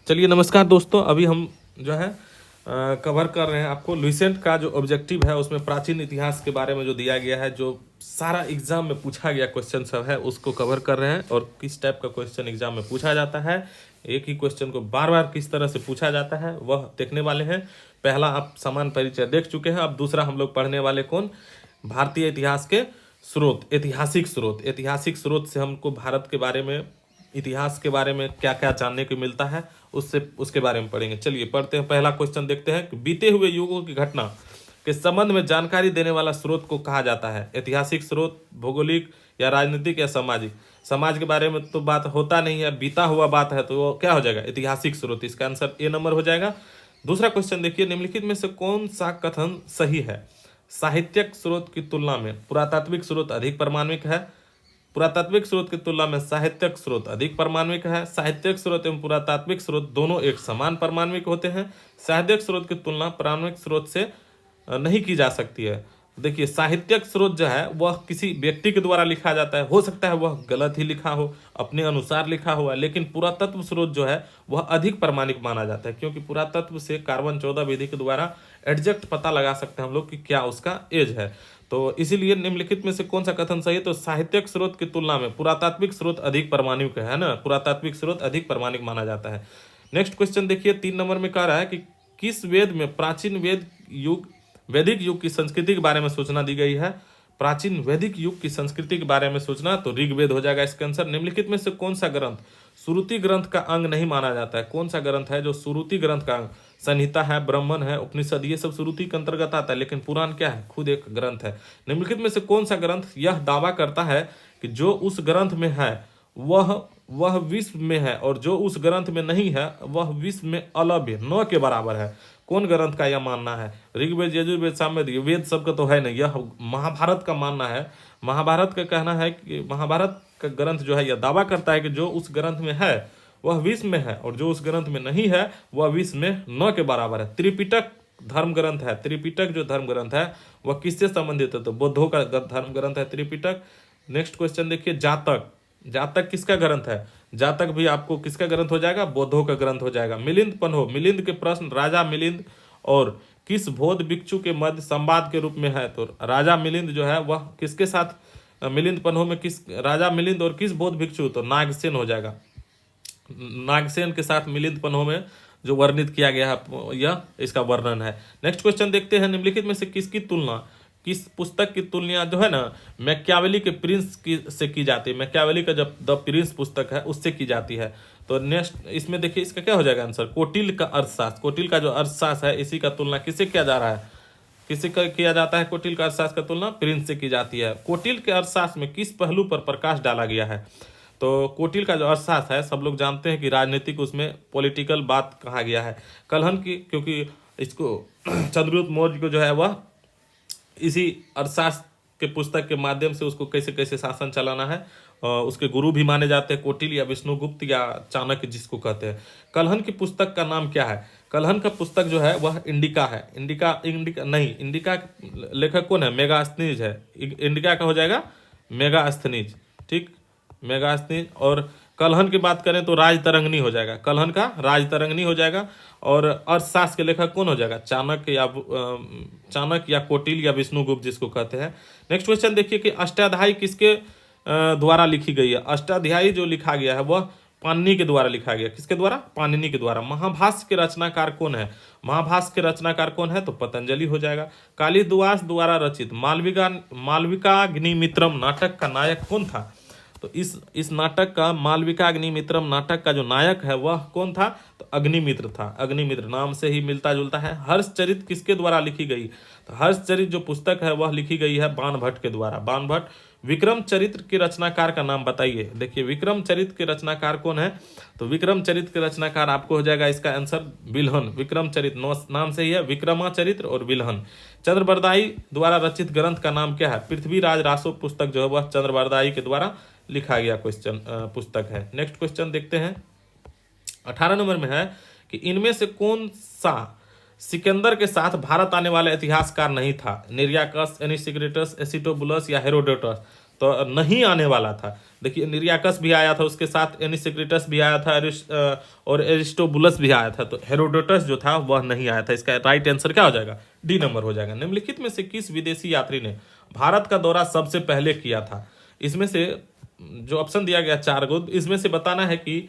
चलिए नमस्कार दोस्तों, अभी हम जो है कवर कर रहे हैं आपको लुसेंट का जो ऑब्जेक्टिव है उसमें प्राचीन इतिहास के बारे में जो दिया गया है, जो सारा एग्जाम में पूछा गया क्वेश्चन सब है उसको कवर कर रहे हैं। और किस टाइप का क्वेश्चन एग्जाम में पूछा जाता है, एक ही क्वेश्चन को बार बार किस तरह से पूछा जाता है वह देखने वाले हैं। पहला आप सामान्य परिचय देख चुके हैं, अब दूसरा हम लोग पढ़ने वाले कौन, भारतीय इतिहास के स्रोत, ऐतिहासिक स्रोत से हमको भारत के बारे में, इतिहास के बारे में क्या क्या जानने को मिलता है उससे उसके बारे में पढ़ेंगे। चलिए पढ़ते हैं, पहला क्वेश्चन देखते हैं कि बीते हुए युगों की घटना के संबंध में जानकारी देने वाला स्रोत को कहा जाता है। ऐतिहासिक स्रोत, भौगोलिक या राजनीतिक या सामाजिक। समाज के बारे में तो बात होता नहीं है, बीता हुआ बात है, तो वो क्या हो जाएगा, ऐतिहासिक स्रोत। इसका आंसर ए नंबर हो जाएगा। दूसरा क्वेश्चन देखिए, निम्नलिखित में से कौन सा कथन सही है। साहित्यिक स्रोत की तुलना में पुरातात्विक स्रोत अधिक प्रामाणिक है। पुरातात्विक स्रोत की तुलना में साहित्यिक स्रोत अधिक प्रामाणिक है। साहित्यिक स्रोत एवं पुरातात्विक स्रोत दोनों एक समान प्रामाणिक होते हैं। साहित्यिक स्रोत की तुलना प्रामाणिक स्रोत से नहीं की जा सकती है। देखिए, साहित्यिक स्रोत जो है वह किसी व्यक्ति के द्वारा लिखा जाता है, हो सकता है वह गलत ही लिखा हो, अपने अनुसार लिखा हुआ, लेकिन पुरातत्व स्रोत जो है वह अधिक प्रामाणिक माना जाता है, क्योंकि पुरातत्व से कार्बन 14 विधि के द्वारा एग्जैक्ट पता लगा सकते हैं हम लोग कि क्या उसका एज है। तो इसीलिए निम्नलिखित में से कौन सा कथन सही है, तो साहित्यिक स्रोत की तुलना में पुरातात्विक स्रोत अधिक प्रामाणिक है ना, पुरातात्विक स्रोत अधिक प्रामाणिक माना जाता है। नेक्स्ट क्वेश्चन देखिए, 3 नंबर में कह रहा है कि किस वेद में प्राचीन वैदिक युग की संस्कृति के बारे में सूचना दी गई है। प्राचीन वैदिक युग की संस्कृति के बारे में सूचना, तो ऋग्वेद हो जाएगा इसका आंसर। निम्नलिखित में से कौन सा ग्रंथ श्रुति ग्रंथ का अंग नहीं माना जाता है। कौन सा ग्रंथ है जो श्रुति ग्रंथ का अंग, संहिता है, ब्राह्मण है, उपनिषद, ये सब श्रुति के अंतर्गत आता है, लेकिन पुराण क्या है, खुद एक ग्रंथ है। निम्नलिखित में से कौन सा ग्रंथ यह दावा करता है कि जो उस ग्रंथ में है वह विश्व में है, और जो उस ग्रंथ में नहीं है वह विश्व में अलभ्य न के बराबर है। कौन ग्रंथ का यह मानना है। ऋग्वेद, यजुर्वेद, सामवेद, ये वेद सब का तो है नहीं, यह महाभारत का मानना है। महाभारत का कहना है कि महाभारत का ग्रंथ जो है यह दावा करता है कि जो उस ग्रंथ में है वह विश्व में है, और जो उस ग्रंथ में नहीं है वह विश्व में न के बराबर है। त्रिपिटक धर्म ग्रंथ है, त्रिपिटक जो धर्म ग्रंथ है वह किससे संबंधित है, तो बौद्धों का धर्म ग्रंथ है त्रिपिटक। नेक्स्ट क्वेश्चन देखिए, जातक, जातक किसका ग्रंथ है। जातक भी आपको किसका ग्रंथ हो जाएगा, बौद्धों का ग्रंथ हो जाएगा। मिलिंद पन्हो, मिलिंद के प्रश्न राजा मिलिंद और किस बौद्ध भिक्षु के मध्य संवाद के रूप में है, तो राजा मिलिंद जो है वह किसके साथ, मिलिंद पन्हो में किस राजा मिलिंद और किस बौद्ध भिक्षु, तो नागसेन हो जाएगा। नागसेन के साथ मिलिंद पन्हो में जो वर्णित किया गया है यह इसका वर्णन है। नेक्स्ट क्वेश्चन देखते हैं, निम्नलिखित में से किसकी तुलना, किस पुस्तक की तुलना जो है ना मैकियावेली के प्रिंस की से की जाती है। मैकियावेली का जब द प्रिंस पुस्तक है उससे की जाती है। तो नेक्स्ट इसमें देखिए इसका क्या हो जाएगा आंसर, कोटिल का अर्थशास्त्र, कोटिल का जो अर्थशास्त्र है इसी का तुलना किससे किया जा रहा है, किसी का किया जाता है, कोटिल का अर्थशास्त्र का तुलना प्रिंस से की जाती है। कोटिल के अर्थशास्त्र में किस पहलू पर प्रकाश डाला गया है, तो कोटिल का जो अर्थशास्त्र है सब लोग जानते हैं कि राजनीतिक, उसमें पॉलिटिकल बात कहा गया है। कलहन की, क्योंकि इसको चंद्रगुप्त मौर्य को जो है वह इसी अर्थशास्त्र के पुस्तक के माध्यम से उसको कैसे कैसे शासन चलाना है, उसके गुरु भी माने जाते हैं कोटिल या विष्णुगुप्त या चाणक्य जिसको कहते हैं। कलहन की पुस्तक का नाम क्या है, कलहन का पुस्तक जो है वह इंडिका है। इंडिका इंडिका नहीं, इंडिका लेखक कौन है, मेगास्थनीज है। इंडिका का हो जाएगा मेगास्थनीज, ठीक, मेगास्थनीज। और कलहन की बात करें तो राजतरंगिणी हो जाएगा, कलहन का राजतरंगिणी हो जाएगा। और अर्थशास्त्र के लेखक कौन हो जाएगा, चाणक्य या कोटिल या विष्णुगुप्त जिसको कहते हैं। नेक्स्ट क्वेश्चन देखिए कि अष्टाध्यायी किसके द्वारा लिखी गई है। अष्टाध्यायी जो लिखा गया है वह पाणिनि के द्वारा लिखा गया, किसके द्वारा, पाणिनि के द्वारा। महाभाष्य के रचनाकार कौन है, महाभाष्य के रचनाकार कौन है, तो पतंजलि हो जाएगा। कालिदास द्वारा रचित मालविकाग्निमित्रम नाटक का नायक कौन था, तो इस नाटक का मालविकाग्निमित्रम नाटक का जो नायक है वह कौन था, तो अग्निमित्र था। अग्निमित्र नाम से ही मिलता जुलता है। हर्षचरित किसके द्वारा लिखी गई, तो हर्षचरित जो पुस्तक है वह लिखी गई है बाणभट्ट के द्वारा, बाणभट्ट। विक्रम चरित्र के रचनाकार का नाम बताइए। देखिए विक्रम चरित्र के रचनाकार कौन है, तो विक्रम चरित्र के रचनाकार आपको हो जाएगा इसका आंसर बिल्हन। विक्रम चरित्र नाम से ही है, विक्रमाचरित्र और बिल्हन। चंद्रबरदाई द्वारा रचित ग्रंथ का नाम क्या है, पृथ्वीराज रासो पुस्तक जो है वह चंद्रबरदाई के द्वारा लिखा गया पुस्तक है। नेक्स्ट क्वेश्चन देखते हैं, 18 नंबर में है कि इनमें से कौन सा सिकंदर के साथ भारत आने वाला इतिहासकार नहीं था। निर्याकस, एनिसिक्रेटस, एसिटोबुलस या हेरोडोटस, तो नहीं आने वाला था। देखिए निरियाकस भी आया था, उसके साथ एनिसेक्रिटस भी आया था, और एरिस्टोबुलस भी आया था। तो हेरोडोटस जो था वह नहीं आया था। इसका राइट आंसर क्या हो जाएगा? डी नंबर हो जाएगा। निम्नलिखित में से किस विदेशी यात्री ने भारत का दौरा सबसे पहले किया था? इसमें से जो ऑप्शन दिया गया 4 गो, इसमें से बताना है कि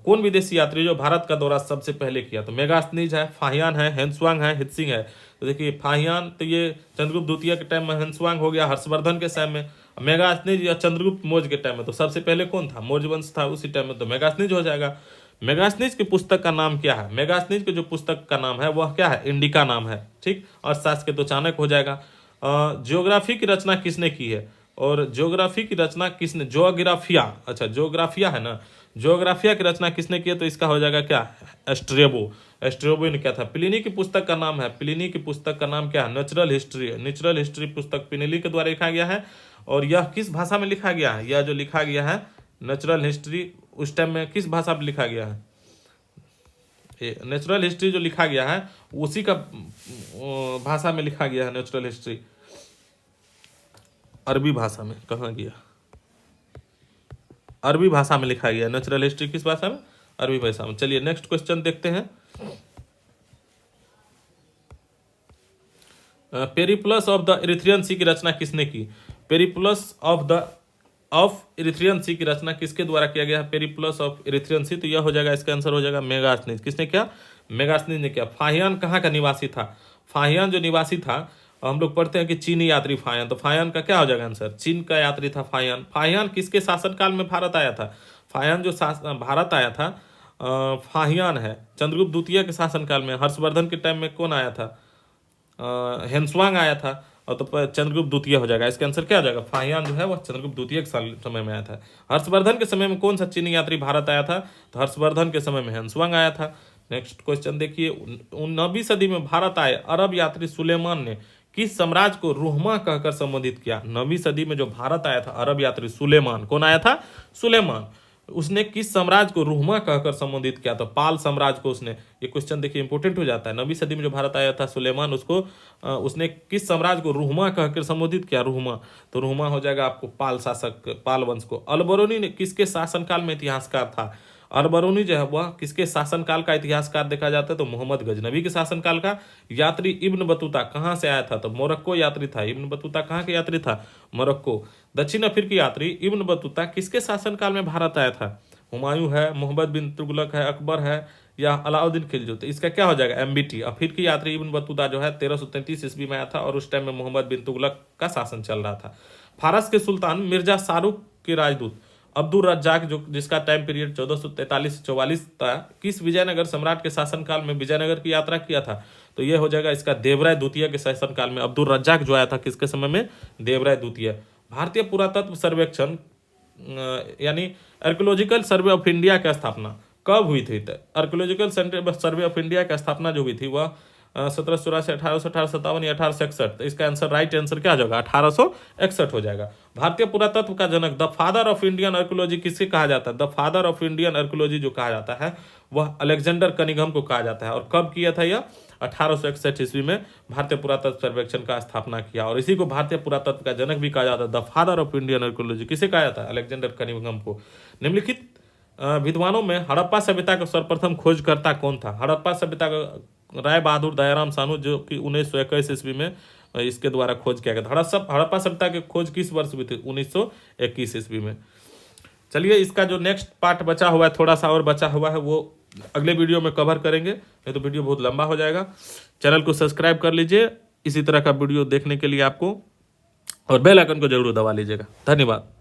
कौन विदेशी यात्री जो भारत का दौरा सबसे पहले किया। तो मेगास्थनीज है, फाहियान है, हेंसुआंग है, हित्सिंग है। तो देखिए फाहियान तो ये चंद्रगुप्त द्वितीय के टाइम में, हेंसुआंग हो गया हर्षवर्धन के समय में, मेगास्थनीज या चंद्रगुप्त मौर्य के टाइम में। तो सबसे पहले कौन था? मौर्य वंश था उसी टाइम में, तो मेगास्थनीज हो जाएगा। मेगास्थनीज की पुस्तक का नाम क्या है? मेगास्थनीज की जो पुस्तक का नाम है वह क्या है? इंडिका नाम है। ठीक, अर्थशास्त्र के तो चाणक्य हो जाएगा। ज्योग्राफी की रचना किसने की है? और ज्योग्राफी की रचना किसने? ज्योग्राफिया, अच्छा ज्योग्राफिया है ना, ज्योग्राफिया की रचना किसने की है? तो इसका हो जाएगा क्या? एस्ट्रेबो। एस्ट्रेबो ने क्या था? प्लिनी की पुस्तक का नाम है, प्लिनी की पुस्तक का नाम क्या है? Natural history. नेचुरल हिस्ट्री पुस्तक प्लिनी के द्वारा लिखा गया है। और यह किस भाषा में लिखा गया है? यह जो लिखा गया है नेचुरल हिस्ट्री, उस टाइम में किस भाषा में लिखा गया है? नेचुरल हिस्ट्री जो लिखा गया है उसी का भाषा में लिखा गया है। नेचुरल हिस्ट्री अरबी भाषा में, कहाँ गया? अरबी भाषा में लिखा गया। नेचुरल हिस्ट्री किस भाषा में? अरबी भाषा में। चलिए नेक्स्ट क्वेश्चन देखते हैं। पेरिप्लस ऑफ द इरिथ्रियन सी की रचना किसने की? पेरिप्लस ऑफ इरिथ्रियन सी की रचना किसके द्वारा किया गया? पेरिप्लस ऑफ इरिथ्रियन सी, तो यह हो जाएगा, इसका आंसर हो जाएगा मेगास्थनीज। किसने किया? मेगास्थनीज ने किया। फाहियान कहाँ का निवासी था? फाहियान जो निवासी था, हम लोग पढ़ते हैं कि चीनी यात्री फाहियान, तो फाहियान का क्या हो जाएगा आंसर? चीन का यात्री था फाहियान। फाहियान किसके शासनकाल में भारत आया था? फाहियान जो भारत आया था, फाहियान है चंद्रगुप्त द्वितीय के शासनकाल में। हर्षवर्धन के टाइम में कौन आया था? हेंसुआंग आया था। और तो चंद्रगुप्त द्वितीय हो जाएगा। इसका आंसर क्या हो जाएगा? फाहियान जो है वह चंद्रगुप्त द्वितीय के समय में आया था। हर्षवर्धन के समय में कौन सा चीनी यात्री भारत आया था? तो हर्षवर्धन के समय में हेंसुआंग आया था। नेक्स्ट क्वेश्चन देखिए, 9वीं सदी में भारत आए अरब यात्री सुलेमान ने किस साम्राज्य को रूहमा कहकर संबोधित किया? 9वीं सदी में जो भारत आया था अरब यात्री सुलेमान, कौन आया था? सुलेमान। उसने किस साम्राज्य को रूहमा कहकर संबोधित किया? तो पाल साम्राज्य को उसने। ये क्वेश्चन देखिए इंपोर्टेंट हो जाता है। 9वीं सदी में जो भारत आया था सुलेमान, उसको उसने किस साम्राज्य को रूहमा कहकर संबोधित किया? रूहमा, तो रूहमा हो जाएगा आपको पाल शासक, पाल वंश को। अलबरूनी ने किसके शासनकाल में इतिहासकार था? अलबरूनी जो है वह किसके शासनकाल का इतिहासकार देखा जाता है? तो मोहम्मद गजनवी के शासनकाल का। यात्री इब्न बतूता कहाँ से आया था? तो मोरक्को यात्री था। इब्न बतूता कहाँ के यात्री था? मोरक्को। दक्षिण अफ्रीकी यात्री इब्न बतूता किसके शासनकाल में भारत आया था? हुमायूं है, मोहम्मद बिन तुगलक है, अकबर है, या अलाउद्दीन खिलजी? तो इसका क्या हो जाएगा? एमबीटी। अफ्रीकी यात्री इब्न बतूता जो है 1333 ईस्वी में आया था, और उस टाइम में मोहम्मद बिन तुगलक का शासन चल रहा था। फारस के सुल्तान मिर्जा शाहरुख के राजदूत अब्दुल रज्जाक, जो जिसका टाइम पीरियड 1443 से 44 था, किस विजयनगर सम्राट के शासनकाल में विजयनगर की यात्रा किया था? तो यह हो जाएगा इसका देवराय द्वितीय के शासनकाल में अब्दुल रज्जाक जो आया था। किसके समय में? देवराय द्वितीय। भारतीय पुरातत्व सर्वेक्षण यानी आर्कियोलॉजिकल सर्वे ऑफ इंडिया की स्थापना कब हुई थी? आर्कियोलॉजिकल सर्वे ऑफ इंडिया की स्थापना जो हुई थी वह 1784, 1857 या 1861। तो इसका आंसर, राइट आंसर क्या हो जाएगा? 1861 हो जाएगा। भारतीय पुरातत्व का जनक, the father of Indian archaeology किसे कहा जाता है? The father of Indian archaeology जो कहा जाता है वह अलेक्जेंडर कनिंघम को कहा जाता है। और कब किया था यह? 1861 ईस्वी में भारतीय पुरातत्व सर्वेक्षण का स्थापना किया। और इसी को भारतीय पुरातत्व का जनक भी कहा जाता है। The father of Indian archaeology किसे कहा जाता है? अलेक्जेंडर कनिंघम को। निम्नलिखित विद्वानों में हड़प्पा सभ्यता का सर्वप्रथम खोजकर्ता कौन था? हड़प्पा सभ्यता का राय बहादुर दयाराम सानू, जो कि 1921 ईस्वी में इसके द्वारा खोज किया गया था। हड़प्पा सभ्यता की खोज किस वर्ष हुई थी? 1921 ईस्वी में। चलिए इसका जो नेक्स्ट पार्ट बचा हुआ है, थोड़ा सा और बचा हुआ है, वो अगले वीडियो में कवर करेंगे, नहीं तो वीडियो बहुत लंबा हो जाएगा। चैनल को सब्सक्राइब कर लीजिए इसी तरह का वीडियो देखने के लिए आपको, और बेल आइकन को जरूर दबा लीजिएगा। धन्यवाद।